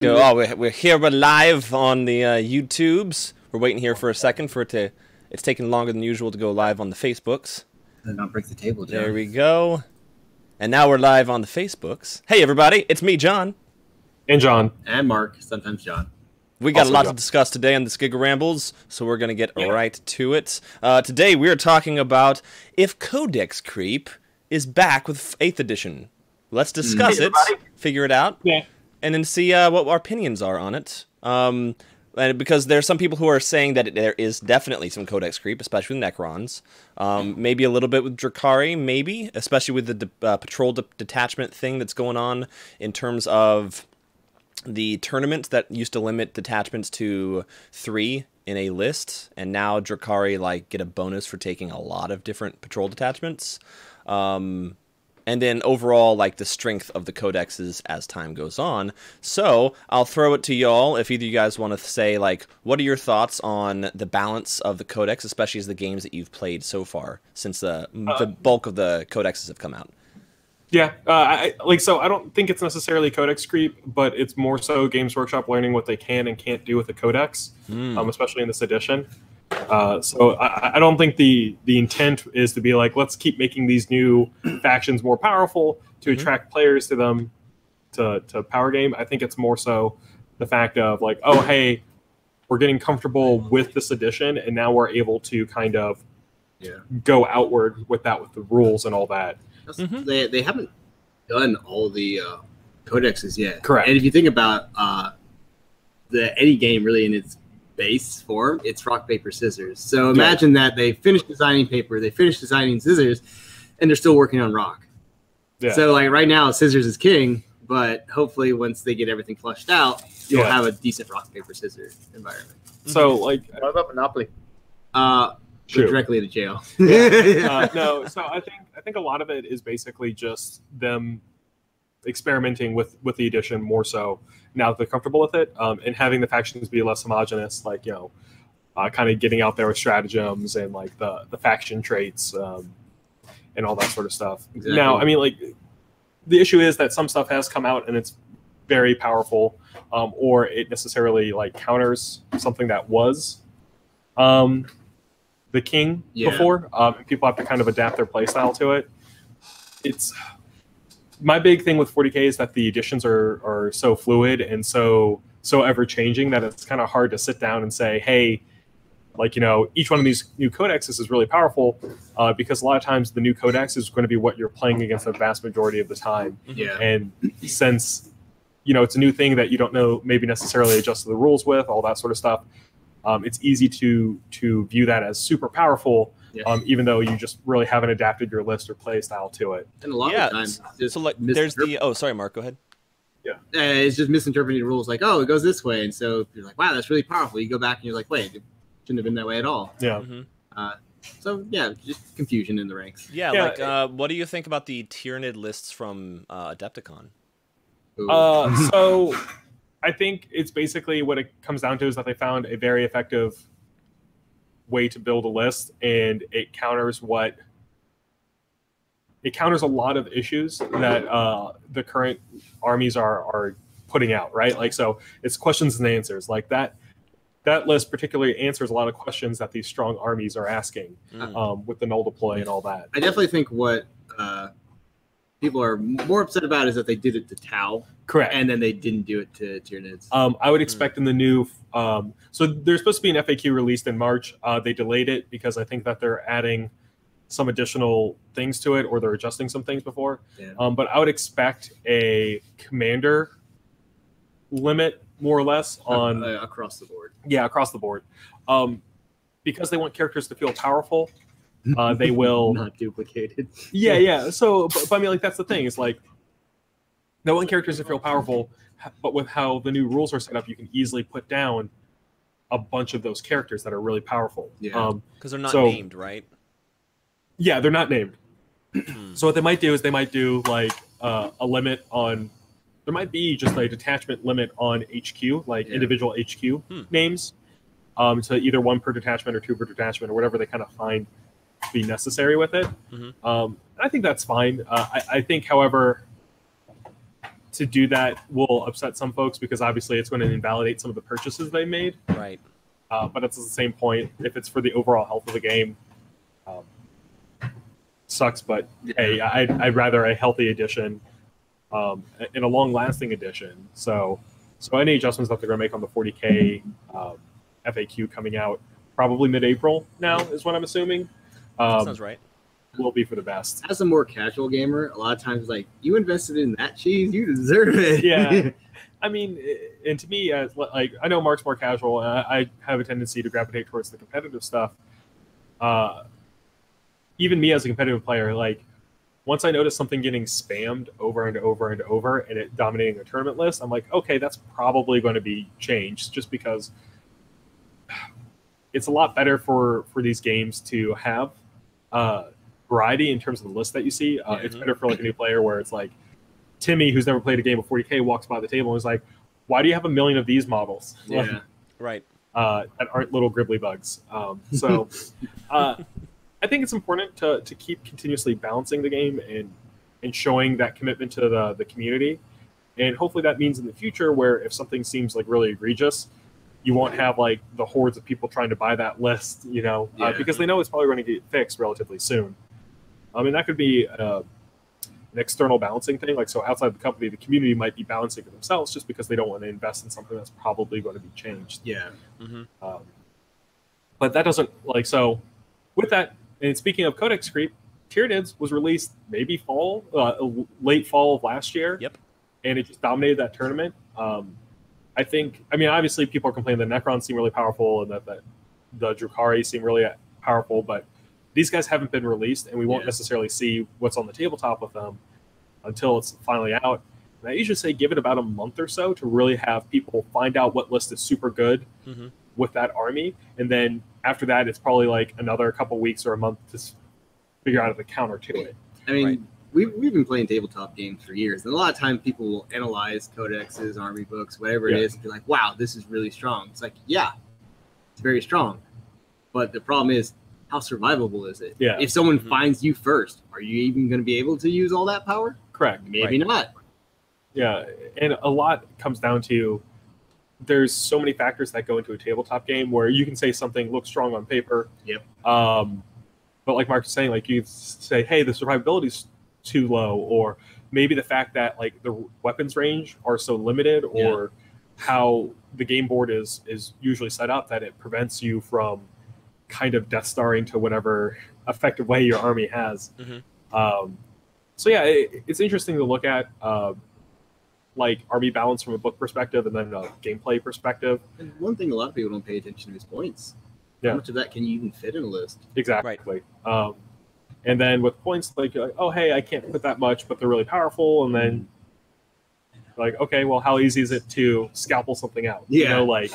Go. Oh, we're here. We're live on the YouTubes. We're waiting here for a second for it to. It's taking longer than usual to go live on the Facebooks. Then not break the table, John. There we go. And now we're live on the Facebooks. Hey, everybody! It's me, John. And John. And Mark. Sometimes John. We got Also a lot John. to discuss today on this Giga Rambles, so we're gonna get right to it. Today we're talking about if Codex creep is back with 8th edition. Let's discuss it, figure it out. Yeah. And then see what our opinions are on it. And because there's some people who are saying that there is definitely some Codex creep, especially with Necrons. Maybe a little bit with Drakari, maybe, especially with the patrol detachment thing that's going on in terms of the tournament that used to limit detachments to 3 in a list, and now Drakari get a bonus for taking a lot of different patrol detachments. And then overall, the strength of the codexes as time goes on. So I'll throw it to y'all if either of you guys want to say, what are your thoughts on the balance of the codex, especially as the games that you've played so far since the bulk of the codexes have come out? Yeah, so I don't think it's necessarily codex creep, but it's more so Games Workshop learning what they can and can't do with the codex, especially in this edition. So I don't think the intent is to be let's keep making these new factions more powerful to attract players to them to power game. I think it's more so the fact of oh, hey, we're getting comfortable with this edition, and now we're able to kind of go outward with that, with the rules and all that. They haven't done all the codexes yet. Correct. And if you think about any game really in its base form, it's rock, paper, scissors. So imagine that they finished designing paper, they finished designing scissors, and they're still working on rock. Yeah. So right now, scissors is king, but hopefully once they get everything flushed out, you'll have a decent rock, paper, scissors environment. So what about Monopoly? Go directly to jail. No, so I think a lot of it is basically just them experimenting with the edition more so now that they're comfortable with it, and having the factions be less homogenous, kind of getting out there with stratagems and the faction traits and all that sort of stuff. Exactly. Now, I mean, the issue is that some stuff has come out and it's very powerful, or it necessarily counters something that was the king before, and people have to kind of adapt their playstyle to it. It's my big thing with 40K is that the editions are so fluid and so ever changing that it's kind of hard to sit down and say, hey, each one of these new codexes is really powerful, because a lot of times the new codex is going to be what you're playing against the vast majority of the time. Yeah. And since it's a new thing that you don't know maybe necessarily adjust the rules with, all that sort of stuff, it's easy to view that as super powerful. Even though you just really haven't adapted your list or play style to it. And a lot of times, so there's the... Oh, sorry, Mark, go ahead. Yeah. It's just misinterpreting rules oh, it goes this way. And so you're wow, that's really powerful. You go back and you're wait, it shouldn't have been that way at all. Yeah. So, just confusion in the ranks. Yeah, what do you think about the Tyranid lists from Adepticon? So I think it's basically what it comes down to is that they found a very effective way to build a list, and it counters a lot of issues that the current armies are putting out, right? So it's questions and answers. That list particularly answers a lot of questions that these strong armies are asking with the null deploy and all that. I definitely think what people are more upset about is that they did it to Tau. Correct. And then they didn't do it to Tyranids. I would expect in the new... so there's supposed to be an FAQ released in March. They delayed it because I think that they're adding some additional things to it, or they're adjusting some things before. Yeah. But I would expect a commander limit, more or less, on... across the board. Yeah, across the board. Because they want characters to feel powerful, they will... Not duplicated. Yeah. So, but I mean, that's the thing. It's they want characters to feel powerful, but with how the new rules are set up, you can easily put down a bunch of those characters that are really powerful. Yeah, because they're not named, right? Yeah, they're not named. So what they might do is they might do a limit on... There might be just a detachment limit on HQ, individual HQ names, to either 1 per detachment or 2 per detachment, or whatever they kind of find to be necessary with it. I think that's fine. I think, however... to do that will upset some folks because obviously it's going to invalidate some of the purchases they made. Right. But it's the same point. If it's for the overall health of the game, sucks. But hey, I'd rather a healthy edition and a long-lasting edition. So any adjustments that they're going to make on the 40K FAQ coming out probably mid-April now is what I'm assuming. Sounds right. Will be for the best. As a more casual gamer, a lot of times like you invested in that cheese, you deserve it. Yeah. I mean, and to me, like I know Mark's more casual, and I have a tendency to gravitate towards the competitive stuff. Even me as a competitive player, like once I notice something getting spammed over and over and over, and it dominating a tournament list, I'm like, okay, that's probably going to be changed, just because it's a lot better for these games to have variety in terms of the list that you see. It's better for like a new player where it's like Timmy, who's never played a game of 40K, walks by the table and is like, why do you have a million of these models? Yeah. Right. That aren't little gribbly bugs. So I think it's important to keep continuously balancing the game and showing that commitment to the community. And hopefully that means in the future where if something seems like really egregious, you won't have like the hordes of people trying to buy that list, because they know it's probably going to get fixed relatively soon. I mean, that could be an external balancing thing. Like, so outside the company, the community might be balancing it themselves just because they don't want to invest in something that's probably going to be changed. Yeah. But that doesn't, like, so with that, and speaking of Codex creep, Tyranids was released maybe late fall of last year. Yep. And it just dominated that tournament. I mean, obviously people are complaining that Necrons seem really powerful and that the Drukhari seem really powerful, but these guys haven't been released, and we won't necessarily see what's on the tabletop with them until it's finally out. And I usually say give it about a month or so to really have people find out what list is super good with that army, and then after that, it's probably like another couple weeks or a month to figure out the counter to it. I mean, we've been playing tabletop games for years, and a lot of times people will analyze codexes, army books, whatever it is, and be like, wow, this is really strong. It's like, yeah, it's very strong. But the problem is, how survivable is it? Yeah. If someone finds you first, are you even going to be able to use all that power? Correct. Maybe not. Yeah, and a lot comes down to there's so many factors that go into a tabletop game where you can say something looks strong on paper. Yep. But like Mark was saying, like you say, hey, the survivability is too low, or maybe the fact that like the weapons range are so limited, or how the game board is usually set up that it prevents you from kind of Death Starring to whatever effective way your army has. So yeah, it's interesting to look at like army balance from a book perspective and then a gameplay perspective. And one thing a lot of people don't pay attention to is points. Yeah. How much of that can you even fit in a list? Exactly. And then with points, like, oh, hey, I can't put that much, but they're really powerful. And then like, okay, well, how easy is it to scalpel something out? Yeah. You know, like,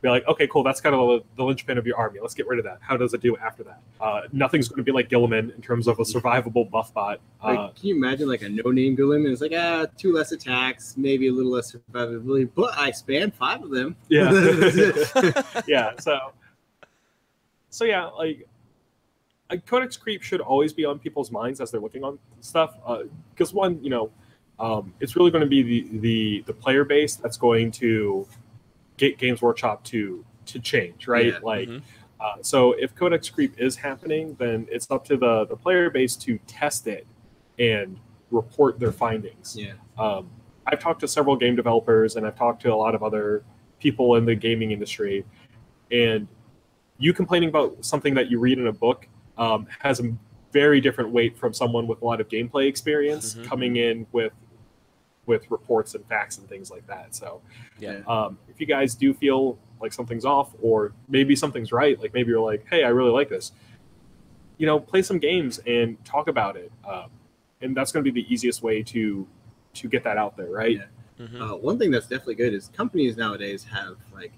be like, okay, cool, that's kind of the linchpin of your army. Let's get rid of that. How does it do after that? Nothing's going to be like Gilliman in terms of a survivable buff bot. Like, can you imagine like a no-name Gilliman? It's like, 2 less attacks, maybe a little less survivability, but I spanned 5 of them. Yeah. Yeah, so yeah, like, a Codex creep should always be on people's minds as they're looking on stuff. Because one, it's really going to be the player base that's going to get Games Workshop to change, right? So if Codex creep is happening, then it's up to the player base to test it and report their findings. I've talked to several game developers, and I've talked to a lot of other people in the gaming industry, and you complaining about something that you read in a book has a very different weight from someone with a lot of gameplay experience coming in with reports and facts and things like that. So if you guys do feel like something's off, or maybe something's right, like maybe you're like, hey, I really like this, play some games and talk about it. And that's going to be the easiest way to get that out there, right? One thing that's definitely good is companies nowadays have like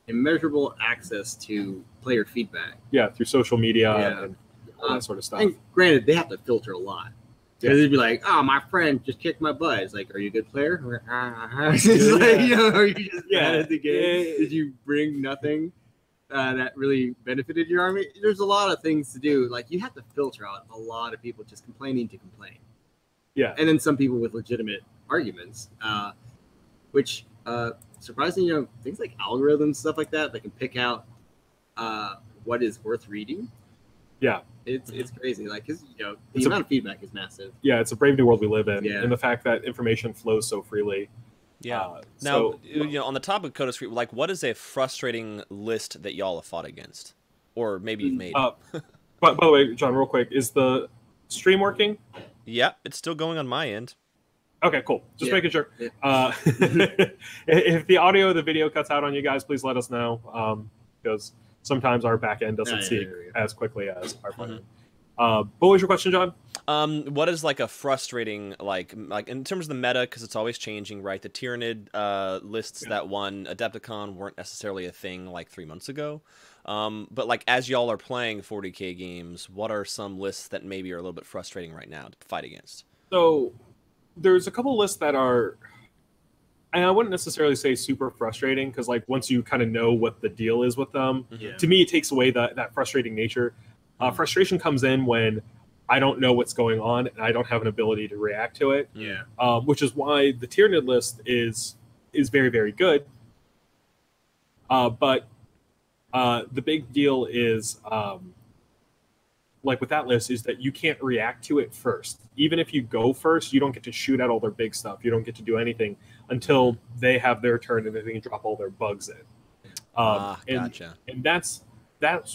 immeasurable access to player feedback. Yeah, through social media and all that sort of stuff. And granted, they have to filter a lot. Because they'd be like, oh, my friend just kicked my butt. It's like, are you a good player? It's like, are you just bad at the game? Did you bring nothing that really benefited your army? There's a lot of things to do. Like, you have to filter out a lot of people just complaining to complain. Yeah. And then some people with legitimate arguments, which surprisingly, things like algorithms, stuff like that, that can pick out what is worth reading. Yeah, it's crazy. Like, cause the amount of feedback is massive. Yeah, it's a brave new world we live in, Yeah. and the fact that information flows so freely. Yeah. Now, on the topic of Codex Creep, like, what is a frustrating list that y'all have fought against, or maybe you've made? By the way, John, real quick, is the stream working? Yeah, it's still going on my end. Okay, cool. Just making sure. Yeah. If the audio or the video cuts out on you guys, please let us know, because sometimes our back end doesn't see it as quickly as our front end. What was your question, John? What is like a frustrating, like in terms of the meta, because it's always changing, right? The Tyranid lists that won Adepticon weren't necessarily a thing like 3 months ago. But like as y'all are playing 40K games, what are some lists that maybe are a little bit frustrating right now to fight against? So there's a couple lists that are, and I wouldn't necessarily say super frustrating, because like once you kind of know what the deal is with them, to me it takes away that frustrating nature. Frustration comes in when I don't know what's going on and I don't have an ability to react to it. Yeah. Which is why the Tyranid list is very, very good. But the big deal is, like with that list, is that you can't react to it first. Even if you go first, you don't get to shoot at all their big stuff. You don't get to do anything until they have their turn and they can drop all their bugs in. Gotcha. And that's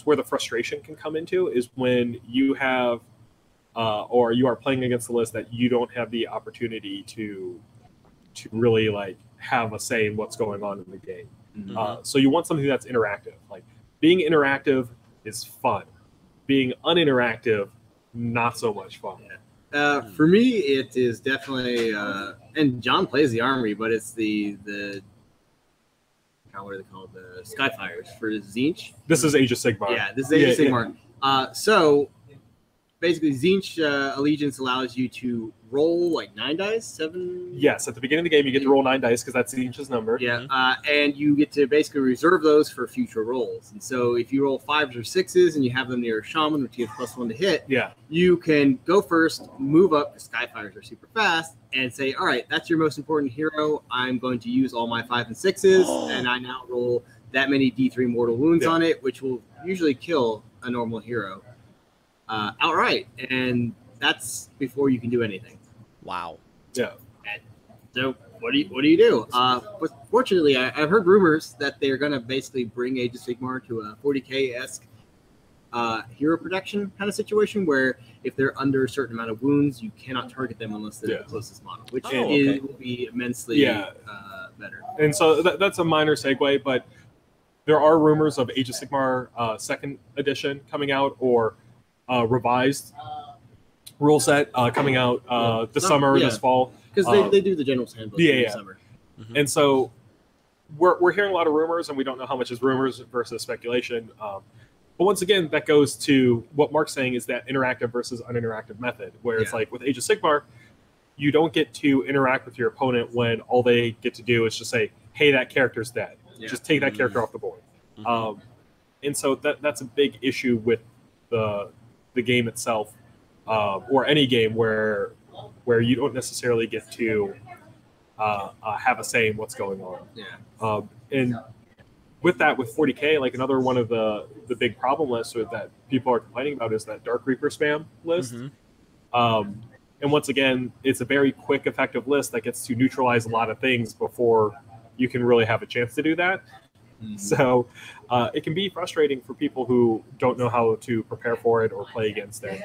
where the frustration can come into, is when you have or you are playing against a list that you don't have the opportunity to really like have a say in what's going on in the game. So you want something that's interactive. Like, being interactive is fun. Being uninteractive, not so much fun. For me, it is definitely, and John plays the armory, but it's the what are they called? The Skyfires for Tzeentch. This is Age of Sigmar. Yeah, this is Age of Sigmar. So basically, Tzeentch Allegiance allows you to roll like 9 dice, 7. Yes, at the beginning of the game, you get to roll 9 dice because that's Tzeentch's number. Yeah, and you get to basically reserve those for future rolls. And so if you roll 5s or 6s and you have them near a shaman, which gives +1 to hit, you can go first, move up, because Skyfires are super fast, and say, all right, that's your most important hero. I'm going to use all my 5s and 6s, and I now roll that many D3 mortal wounds on it, which will usually kill a normal hero outright. And that's before you can do anything. Wow. Yeah. And so what do you do? But fortunately, I've heard rumors that they're going to basically bring Age of Sigmar to a 40K-esque hero protection kind of situation, where if they're under a certain amount of wounds, you cannot target them unless they're the closest model, which will be immensely better. And so that's a minor segue, but there are rumors of Age of Sigmar 2nd edition coming out, or revised rule set coming out this summer, this fall. Because they do the General's Handbook in the summer. And so we're hearing a lot of rumors, and we don't know how much is rumors versus speculation. But once again, that goes to what Mark's saying, is that interactive versus uninteractive method, where it's like with Age of Sigmar, you don't get to interact with your opponent when all they get to do is just say, hey, that character's dead. Just take that character off the board. And so that's a big issue with the game itself, or any game where you don't necessarily get to have a say in what's going on. And with that, with 40K, like another one of the big problem lists that people are complaining about is that Dark Reaper spam list. And once again, it's a very quick, effective list that gets to neutralize a lot of things before you can really have a chance to do that. So it can be frustrating for people who don't know how to prepare for it or play against it.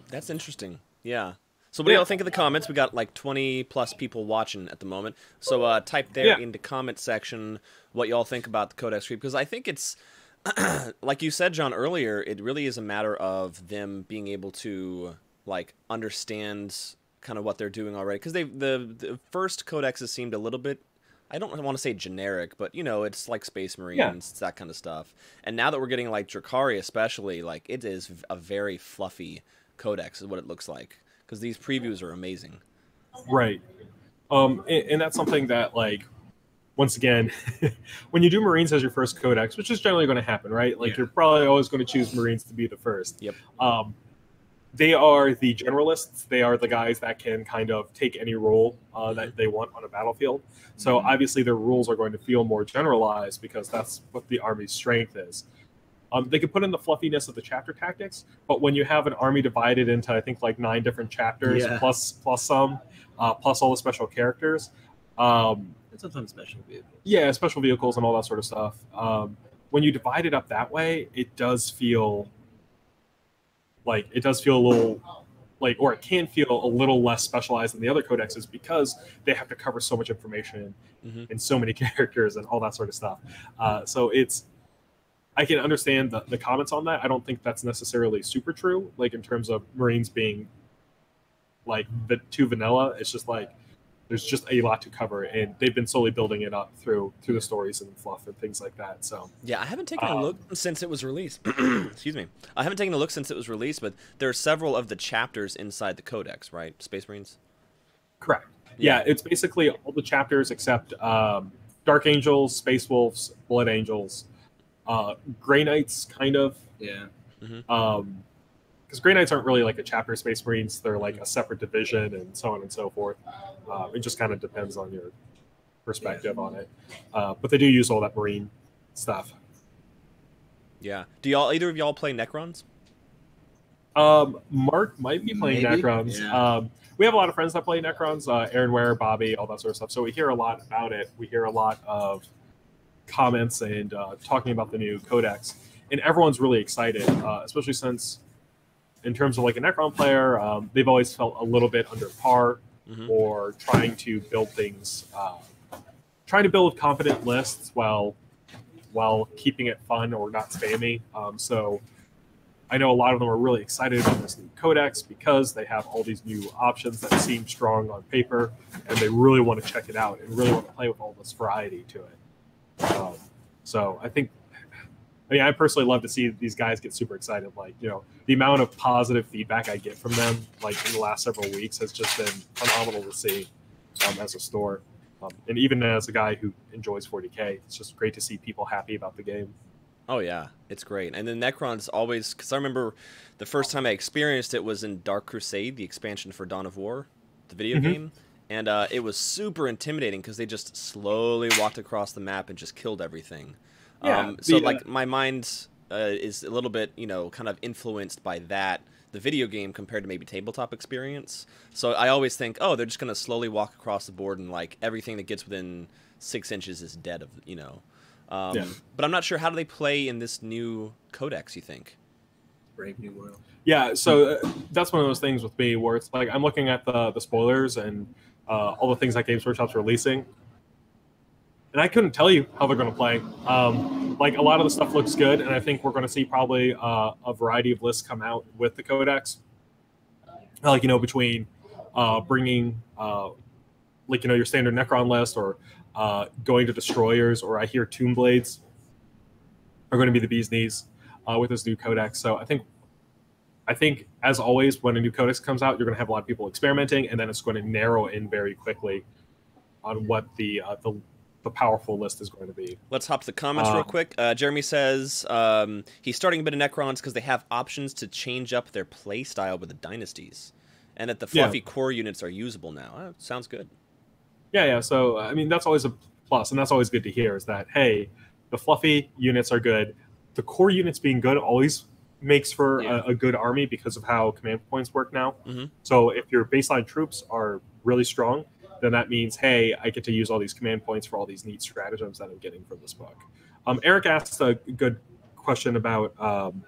That's interesting. Yeah. So what do y'all think of the comments? We got like 20 plus people watching at the moment. So type there in the comment section what y'all think about the Codex Creep, because I think it's, like you said, John, earlier, it really is a matter of them being able to like understand kind of what they're doing already. Because the first codexes seemed a little bit, I don't want to say generic, but, you know, it's like Space Marines, it's that kind of stuff. And now that we're getting, like, Drakari especially, like, it is a very fluffy codex is what it looks like. Because these previews are amazing. Right. And that's something that, like, once again, when you do Marines as your first codex, which is generally going to happen, right? Like, you're probably always going to choose Marines to be the first. Yep. they are the generalists. They are the guys that can kind of take any role that they want on a battlefield. So obviously their rules are going to feel more generalized because that's what the army's strength is. They could put in the fluffiness of the chapter tactics, but when you have an army divided into, I think, like 9 different chapters, plus some, plus all the special characters. And sometimes special vehicles. Yeah, special vehicles and all that sort of stuff. When you divide it up that way, it does feel a little like, or it can feel a little less specialized than the other codexes because they have to cover so much information and so many characters and all that sort of stuff. So I can understand the comments on that. I don't think that's necessarily super true, like in terms of Marines being like too vanilla. It's just like there's just a lot to cover, and they've been slowly building it up through the stories and fluff and things like that. So yeah, I haven't taken a look since it was released. Excuse me. I haven't taken a look since it was released, but there are several of the chapters inside the Codex, right? Space Marines? Correct. Yeah, it's basically all the chapters except Dark Angels, Space Wolves, Blood Angels, Grey Knights, kind of. Yeah. Because Grey Knights aren't really like a chapter of Space Marines. They're like a separate division and so on and so forth. It just kind of depends on your perspective on it. But they do use all that Marine stuff. Yeah. Do either of y'all play Necrons? Mark might be playing Necrons. Yeah. We have a lot of friends that play Necrons. Aaron Ware, Bobby, all that sort of stuff. So we hear a lot about it. We hear a lot of comments and talking about the new Codex. And everyone's really excited, especially since in terms of like a Necron player, they've always felt a little bit under par or trying to build things, trying to build confident lists while keeping it fun or not spammy. So I know a lot of them are really excited about this new Codex because they have all these new options that seem strong on paper, and they really want to check it out and really want to play with all this variety to it. So I personally love to see these guys get super excited. Like, you know, the amount of positive feedback I get from them, like in the last several weeks, has just been phenomenal to see as a store. And even as a guy who enjoys 40K, it's just great to see people happy about the game. Oh yeah, it's great. And the Necrons always, because I remember the first time I experienced it was in Dark Crusade, the expansion for Dawn of War, the video game. And it was super intimidating because they just slowly walked across the map and just killed everything. Yeah, so like my mind is a little bit, you know, kind of influenced by that, the video game compared to maybe tabletop experience. So I always think, oh, they're just going to slowly walk across the board and like everything that gets within 6 inches is dead of, you know. But I'm not sure, how do they play in this new Codex, you think? Brave New World. Yeah, so that's one of those things with me where it's like I'm looking at the spoilers and all the things that Games Workshop's releasing, and I couldn't tell you how they're going to play. Like, a lot of the stuff looks good, and I think we're going to see probably a variety of lists come out with the Codex. Like, you know, between bringing, like, you know, your standard Necron list or going to Destroyers, or I hear Tomb Blades are going to be the bee's knees with this new Codex. So I think, as always, when a new Codex comes out, you're going to have a lot of people experimenting, and then it's going to narrow in very quickly on what the powerful list is going to be. Let's hop to the comments real quick. Jeremy says he's starting a bit of Necrons because they have options to change up their play style with the dynasties, and that the fluffy core units are usable now. Sounds good. Yeah. So, I mean, that's always a plus, and that's always good to hear, is that, hey, the fluffy units are good. The core units being good always makes for a good army because of how command points work now. So if your baseline troops are really strong, then that means, hey, I get to use all these command points for all these neat stratagems that I'm getting from this book. Eric asked a good question about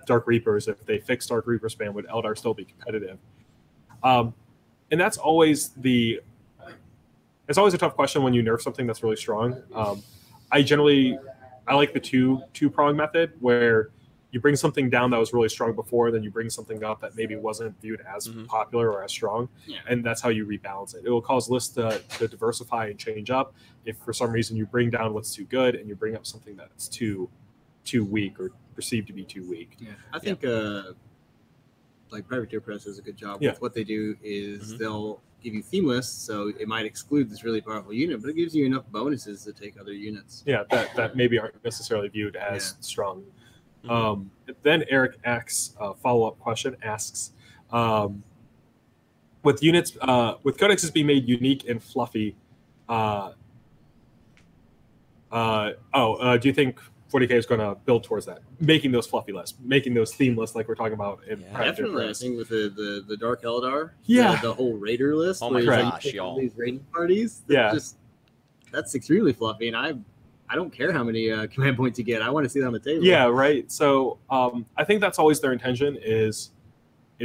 Dark Reapers. If they fix Dark Reaper spam, would Eldar still be competitive? And that's always it's always a tough question when you nerf something that's really strong. I like the two-prong method, where you bring something down that was really strong before, then you bring something up that maybe wasn't viewed as popular or as strong, and that's how you rebalance it. It will cause lists to diversify and change up if for some reason you bring down what's too good and you bring up something that's too weak or perceived to be too weak. Yeah, I think like Privateer Press does a good job with what they do is they'll give you theme lists, so it might exclude this really powerful unit, but it gives you enough bonuses to take other units. Yeah, that maybe aren't necessarily viewed as strong. Then Eric X, follow-up question, asks, With units, with codexes being made unique and fluffy. Do you think 40K is going to build towards that, making those fluffy lists, making those theme lists like we're talking about in definitely. I think with the Dark Eldar, yeah, the whole Raider list. Oh my gosh, y'all! These raiding parties, that's extremely fluffy, and I don't care how many command points you get. I want to see that on the table. Yeah, right. So I think that's always their intention is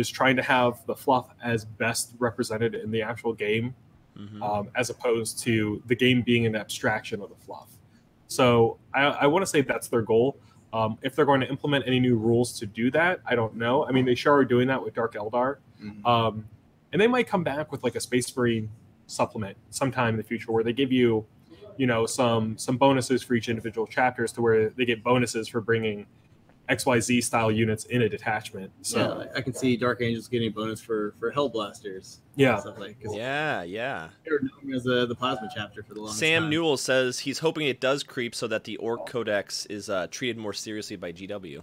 trying to have the fluff as best represented in the actual game, as opposed to the game being an abstraction of the fluff. So I want to say that's their goal. If they're going to implement any new rules to do that, I don't know. I mean, they sure are doing that with Dark Eldar. And they might come back with like a Space Marine supplement sometime in the future where they give you, some bonuses for each individual chapters to where they get bonuses for bringing XYZ style units in a detachment. So I can see Dark Angels getting a bonus for Hellblasters. Yeah. Stuff like, yeah. They were known as the plasma chapter for the longest Sam time. Newell says he's hoping it does creep so that the Orc Codex is treated more seriously by GW.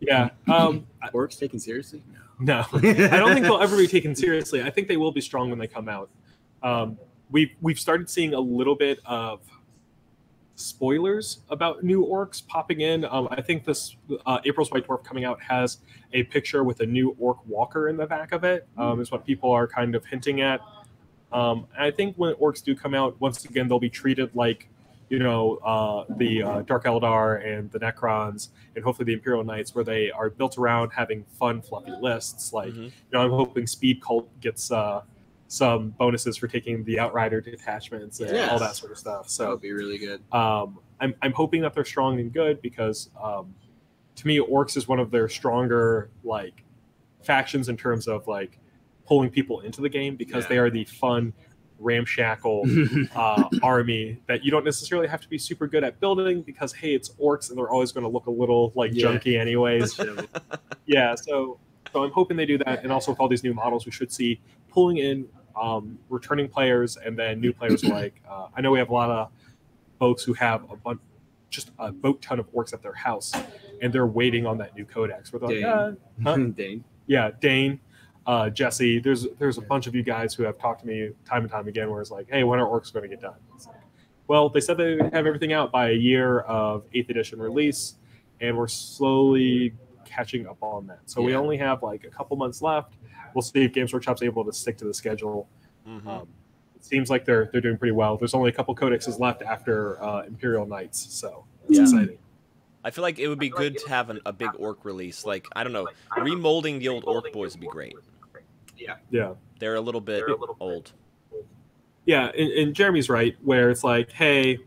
Yeah. Orcs taken seriously? No. I don't think they'll ever be taken seriously. I think they will be strong when they come out. We've started seeing a little bit of spoilers about new orcs popping in. I think this April's White Dwarf coming out has a picture with a new orc walker in the back of it, is what people are kind of hinting at. I think when orcs do come out, once again, they'll be treated like, the Dark Eldar and the Necrons and hopefully the Imperial Knights, where they are built around having fun, fluffy lists. Like, I'm hoping Speed Cult gets some bonuses for taking the Outrider detachments and all that sort of stuff. So that would be really good. I'm hoping that they're strong and good because to me, Orcs is one of their stronger like factions in terms of like pulling people into the game because they are the fun, ramshackle army that you don't necessarily have to be super good at building because hey, it's Orcs and they're always going to look a little like junky anyways. So I'm hoping they do that, and also with all these new models, we should see pulling in returning players and then new players alike. I know we have a lot of folks who have just a boat ton of orcs at their house, and they're waiting on that new codex. Where they're like, Dane. Yeah, Dane, Jesse. There's a bunch of you guys who have talked to me time and time again, where it's like, hey, when are orcs going to get done? It's like, well, they said they have everything out by a year of 8th edition release, and we're slowly catching up on that. So we only have like a couple months left. We'll see if Games Workshop's able to stick to the schedule. It seems like they're doing pretty well. There's only a couple codexes left after Imperial Knights, so it's exciting. I feel like it would be good to have a big orc release. Like, I don't know, remolding the old orc boys would be great. Yeah. They're a little bit old. Yeah, and Jeremy's right, where it's like, hey,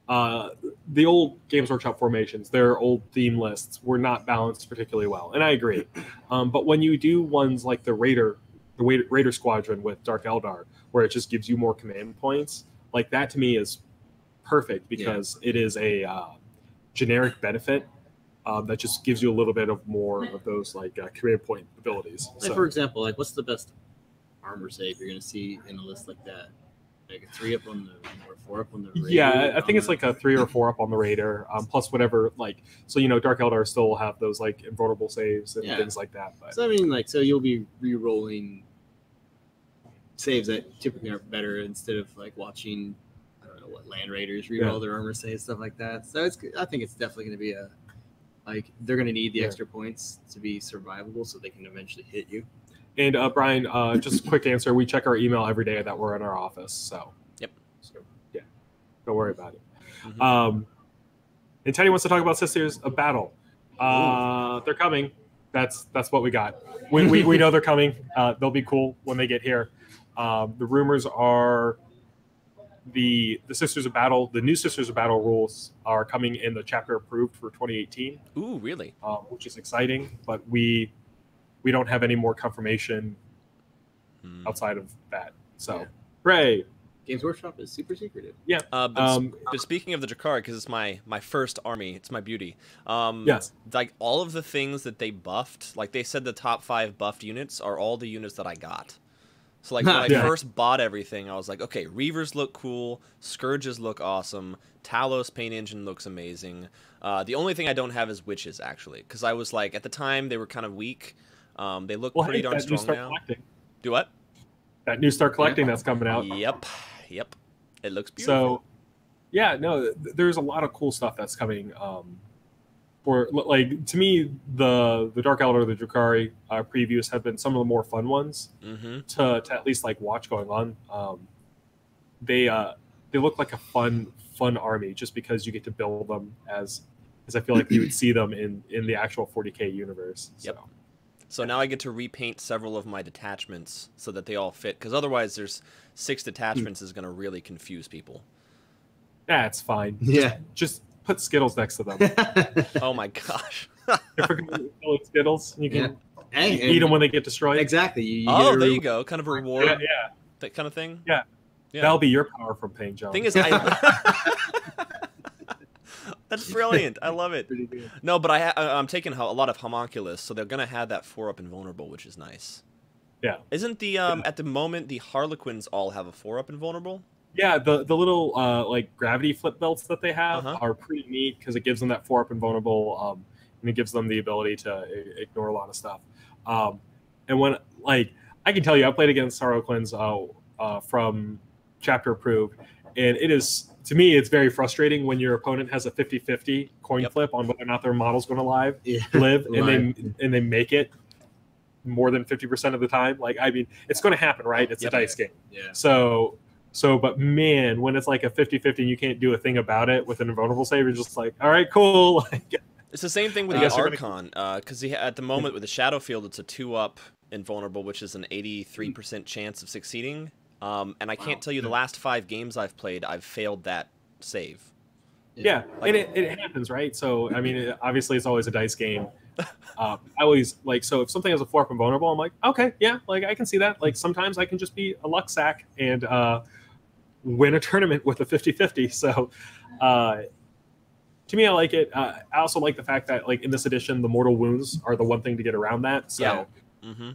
the old Games Workshop formations, their old theme lists were not balanced particularly well, and I agree. But when you do ones like the Raider Squadron with Dark Eldar, where it just gives you more command points, like that to me is perfect because it is a generic benefit that just gives you a little bit of more of those like command point abilities. Like, for example, like what's the best armor save you're going to see in a list like that? Like a 3 up on the or 4 up on the Raider? Yeah, I think it's like a 3 or 4 up on the Raider, plus whatever like so Dark Eldar still will have those like invulnerable saves and things like that. But so I mean, like, so you'll be re-rolling saves that typically are better instead of like watching Land Raiders re-roll their armor saves, stuff like that. So I think it's definitely going to be they're going to need the extra points to be survivable so they can eventually hit you. And Brian, just a quick answer. We check our email every day that we're in our office. So, So, yeah, don't worry about it. And Teddy wants to talk about Sisters of Battle. They're coming. That's what we got. We know they're coming. They'll be cool when they get here. The rumors are the Sisters of Battle, the new Sisters of Battle rules are coming in the chapter approved for 2018. Ooh, really? Which is exciting, but we don't have any more confirmation outside of that. So, hooray! Games Workshop is super secretive. Yeah. But speaking of the Drakari, because it's my first army, it's my beauty. Yes. Like all of the things that they buffed, like they said the top 5 buffed units are all the units that I got. So like when I first bought everything, I was like, okay, Reavers look cool, Scourges look awesome, Talos Paint Engine looks amazing. The only thing I don't have is Witches, actually, because I was like, at the time, they were kind of weak. They look Well, pretty hey, darn that new strong Start now. Collecting. Do what? That new Start Collecting that's coming out. Yep. It looks beautiful. So, yeah, no, there's a lot of cool stuff that's coming. For like to me, the Dark Elder, the Drukhari previews have been some of the more fun ones to at least like watch going on. They look like a fun army just because you get to build them as I feel like you would see them in the actual 40K universe. So. Yep. So now I get to repaint several of my detachments so that they all fit, because otherwise there's 6 detachments is going to really confuse people. That's fine. Yeah. Just put Skittles next to them. Oh my gosh. If we're going to kill Skittles, you can eat them when they get destroyed. Exactly. You there you go. Kind of a reward. Yeah. That kind of thing. Yeah. That'll be your power from paying Jones. Thing is, that's brilliant. I love it. Pretty good. No, but I'm taking a lot of homunculus, so they're gonna have that 4-up invulnerable, which is nice. Yeah. Isn't the at the moment the Harlequins all have a 4-up invulnerable? Yeah, the little like gravity flip belts that they have are pretty neat because it gives them that 4-up invulnerable, and it gives them the ability to ignore a lot of stuff. And when like I can tell you, I played against Harlequins from Chapter Approved, and it is, to me, it's very frustrating when your opponent has a 50-50 coin flip on whether or not their model's going to live, and they make it more than 50% of the time. Like, I mean, it's going to happen, right? It's a dice game. Yeah. So, but man, when it's like a 50-50 and you can't do a thing about it with an invulnerable save, you're just like, all right, cool. It's the same thing with the Archon, because at the moment with the Shadow Field, it's a 2-up invulnerable, which is an 83% chance of succeeding. And I can't tell you the last 5 games I've played, I've failed that save. Yeah, like, and it happens, right? So, I mean, obviously it's always a dice game. I always, like, so if something has a 4-up invulnerable, I'm like, okay, yeah, like, I can see that. Like, sometimes I can just be a luck sack and win a tournament with a 50-50. So, to me, I like it. I also like the fact that, like, in this edition, the mortal wounds are the one thing to get around that. So,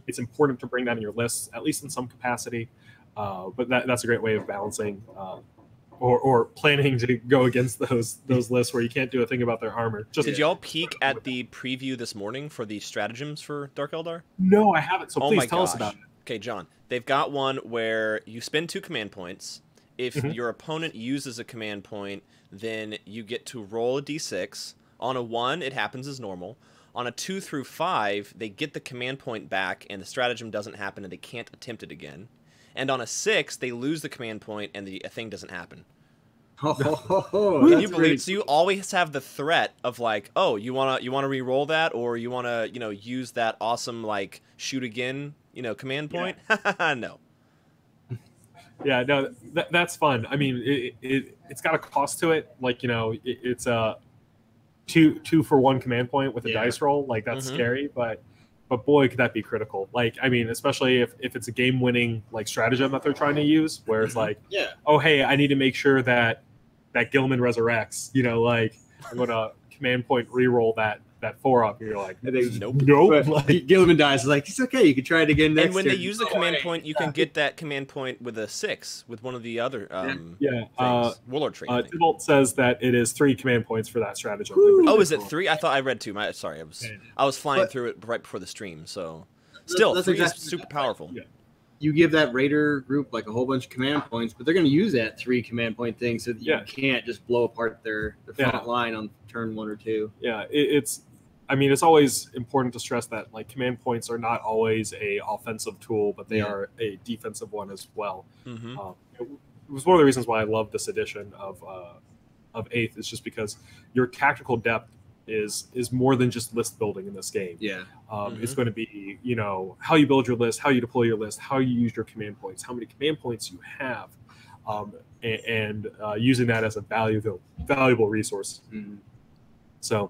it's important to bring that in your lists, at least in some capacity. But that's a great way of balancing or planning to go against those lists where you can't do a thing about their armor. Did y'all peek at the preview this morning for the stratagems for Dark Eldar? No, I haven't, so please tell us about it. Okay, John. They've got one where you spend 2 command points. If your opponent uses a command point, then you get to roll a d6. On a 1, it happens as normal. On a 2 through 5, they get the command point back, and the stratagem doesn't happen, and they can't attempt it again. And on a 6, they lose the command point, and the thing doesn't happen. Can you believe? So you always have the threat of like, oh, you wanna re-roll that, or you wanna use that awesome like shoot again command point. No. Yeah, no, that's fun. I mean, it's got a cost to it. Like it's a 2 for 1 command point with a dice roll. Like that's scary, but boy, could that be critical. Like, I mean, especially if it's a game-winning like stratagem that they're trying to use, where it's like, oh, hey, I need to make sure that Gilman resurrects. Like I'm gonna command point re-roll that 4-up. You're like, nope. Like, Gilman dies. Like, it's okay. You can try it again next. And when they use the command point, you can get that command point with a 6 with one of the other Warlord trait. Tybalt says that it is 3 command points for that stratagem. Oh, is it 3? I thought I read 2. Sorry, I was flying through it right before the stream. So still, 3 is super powerful. Yeah. You give that Raider group like a whole bunch of command points, but they're going to use that 3 command point thing so that you can't just blow apart their front line on turn 1 or 2. Yeah, it's always important to stress that like command points are not always a offensive tool, but they are a defensive one as well. It was one of the reasons why I love this edition of 8th is just because your tactical depth is more than just list building in this game. It's going to be how you build your list, how you deploy your list, how you use your command points, how many command points you have, and using that as a valuable resource. So